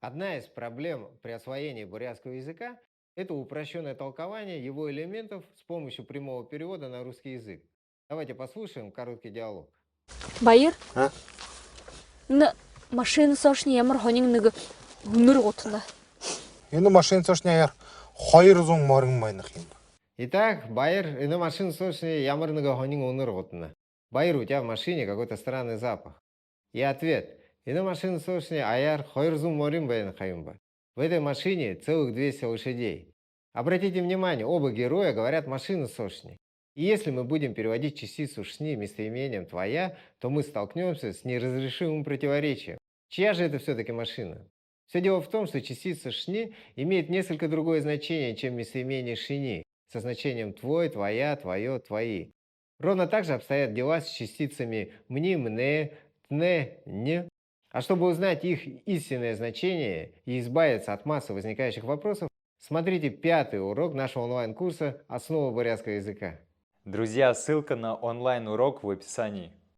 Одна из проблем при освоении бурятского языка – это упрощенное толкование его элементов с помощью прямого перевода на русский язык. Давайте послушаем короткий диалог. Байыр, А? на машина сошни ямар хонин нэг өнөр гутна. Энэ машин цошны яар 200 морин майнах юм. Итак, Байер, на машину слышали ямарного хонин унырготна. Байер, у тебя в машине какой-то странный запах. И ответ. И на машину слышали аяр хойрзум морин бен хаюмба. В этой машине целых 200 лошадей. Обратите внимание, оба героя говорят машину сошни. И если мы будем переводить частицу шни местоимением твоя, то мы столкнемся с неразрешимым противоречием. Чья же это все-таки машина? Все дело в том, что частица шни имеет несколько другое значение, чем местоимение шини, со значением твой, твоя, твое, твои. Ровно так же обстоят дела с частицами мни, мне, тне, не. А чтобы узнать их истинное значение и избавиться от массы возникающих вопросов, смотрите 5-й урок нашего онлайн-курса «Основы бурятского языка». Друзья, ссылка на онлайн-урок в описании.